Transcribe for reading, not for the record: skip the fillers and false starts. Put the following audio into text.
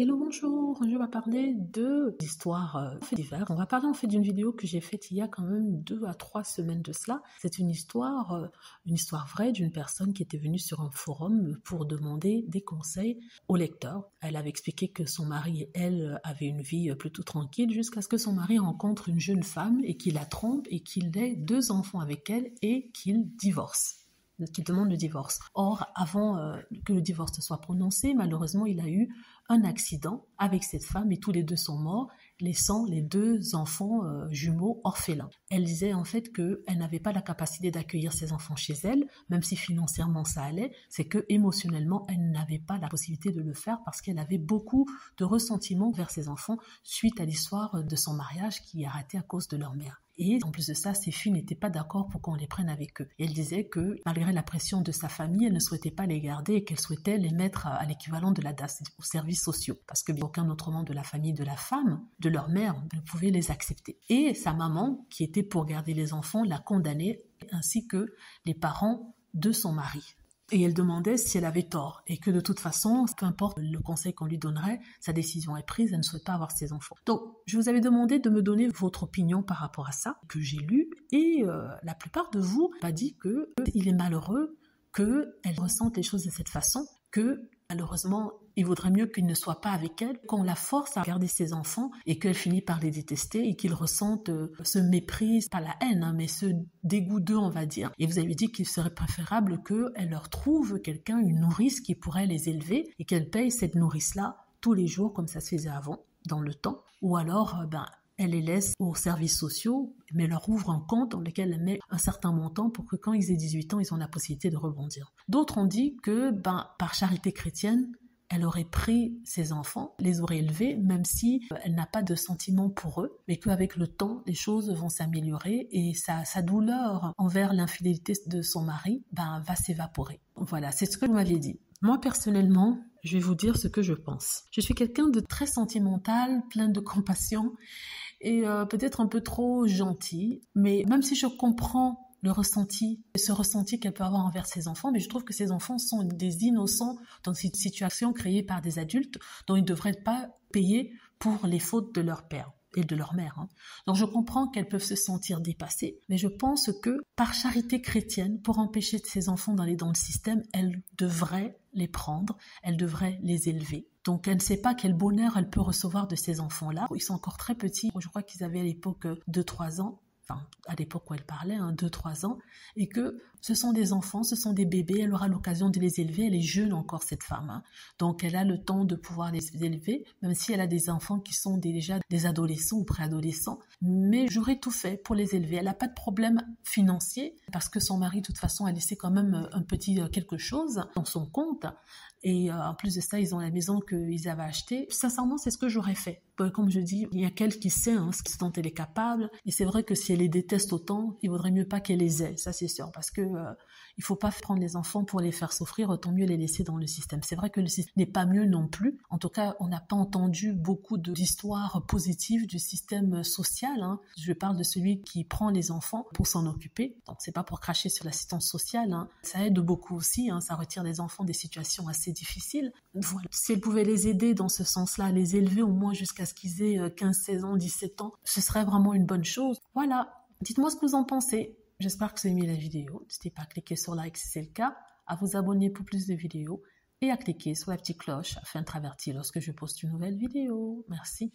Hello, bonjour, je vais parler d'histoires faits divers. On va parler en fait d'une vidéo que j'ai faite il y a quand même 2 à 3 semaines de cela. C'est une histoire vraie d'une personne qui était venue sur un forum pour demander des conseils aux lecteurs. Elle avait expliqué que son mari et elle avaient une vie plutôt tranquille jusqu'à ce que son mari rencontre une jeune femme et qu'il la trompe et qu'il ait 2 enfants avec elle et qu'il divorce. Qui demande le divorce. Or, avant que le divorce soit prononcé, malheureusement, il a eu un accident avec cette femme et tous les 2 sont morts, laissant les 2 enfants jumeaux orphelins. Elle disait en fait qu'elle n'avait pas la capacité d'accueillir ses enfants chez elle, même si financièrement ça allait, c'est que émotionnellement, elle n'avait pas la possibilité de le faire parce qu'elle avait beaucoup de ressentiment vers ses enfants suite à l'histoire de son mariage qui a raté à cause de leur mère. Et en plus de ça, ses filles n'étaient pas d'accord pour qu'on les prenne avec eux. Et elle disait que malgré la pression de sa famille, elle ne souhaitait pas les garder et qu'elle souhaitait les mettre à l'équivalent de la DAS, aux services sociaux. Parce que aucun autre membre de la famille de la femme, de leur mère, ne pouvait les accepter. Et sa maman, qui était pour garder les enfants, l'a condamnée, ainsi que les parents de son mari. Et elle demandait si elle avait tort et que de toute façon, peu importe le conseil qu'on lui donnerait, sa décision est prise, elle ne souhaite pas avoir ses enfants. Donc, je vous avais demandé de me donner votre opinion par rapport à ça, que j'ai lu, et la plupart de vous m'a dit qu'il est malheureux qu'elle ressente les choses de cette façon, que malheureusement, il vaudrait mieux qu'il ne soit pas avec elle, qu'on la force à garder ses enfants et qu'elle finit par les détester et qu'il ressente ce mépris, pas la haine, mais ce dégoût d'eux, on va dire. Et vous avez dit qu'il serait préférable qu'elle leur trouve quelqu'un, une nourrice qui pourrait les élever et qu'elle paye cette nourrice-là tous les jours comme ça se faisait avant, dans le temps. Ou alors, elle les laisse aux services sociaux, mais leur ouvre un compte dans lequel elle met un certain montant pour que quand ils aient 18 ans, ils ont la possibilité de rebondir. D'autres ont dit que, par charité chrétienne, elle aurait pris ses enfants, les aurait élevés, même si elle n'a pas de sentiment pour eux, mais qu'avec le temps, les choses vont s'améliorer et sa douleur envers l'infidélité de son mari va s'évaporer. Voilà, c'est ce que vous m'aviez dit. Moi, personnellement, je vais vous dire ce que je pense. Je suis quelqu'un de très sentimental, plein de compassion et peut-être un peu trop gentil, mais même si je comprends ce ressenti qu'elle peut avoir envers ses enfants, mais je trouve que ces enfants sont des innocents dans cette situation créée par des adultes dont ils ne devraient pas payer pour les fautes de leur père et de leur mère. Donc je comprends qu'elles peuvent se sentir dépassées, mais je pense que par charité chrétienne, pour empêcher ces enfants d'aller dans le système, elle devrait les prendre, elle devrait les élever. Donc elle ne sait pas quel bonheur elle peut recevoir de ces enfants-là. Ils sont encore très petits, je crois qu'ils avaient à l'époque 2-3 ans, enfin à l'époque où elle parlait, 2-3 ans, et que ce sont des enfants, ce sont des bébés, elle aura l'occasion de les élever, elle est jeune encore cette femme, donc elle a le temps de pouvoir les élever, même si elle a des enfants qui sont déjà des adolescents ou préadolescents, mais j'aurais tout fait pour les élever. Elle n'a pas de problème financier, parce que son mari de toute façon a laissé quand même un petit quelque chose dans son compte, et en plus de ça, ils ont la maison qu'ils avaient achetée. Sincèrement, c'est ce que j'aurais fait. Comme je dis, il y a qu'elle qui sait ce dont elle est capable. Et c'est vrai que si elle les déteste autant, il vaudrait mieux pas qu'elle les ait, ça c'est sûr. Parce que il faut pas prendre les enfants pour les faire souffrir, autant mieux les laisser dans le système. C'est vrai que le système n'est pas mieux non plus. En tout cas, on n'a pas entendu beaucoup d'histoires positives du système social. Je parle de celui qui prend les enfants pour s'en occuper. Donc c'est pas pour cracher sur l'assistance sociale. Ça aide beaucoup aussi. Ça retire les enfants des situations assez difficiles. Voilà. Si elle pouvait les aider dans ce sens-là, les élever au moins jusqu'à ce qu'ils aient 15, 16 ans, 17 ans, ce serait vraiment une bonne chose. Voilà. Dites-moi ce que vous en pensez. J'espère que vous avez aimé la vidéo. N'hésitez pas à cliquer sur like si c'est le cas, à vous abonner pour plus de vidéos et à cliquer sur la petite cloche afin d'être averti lorsque je poste une nouvelle vidéo. Merci.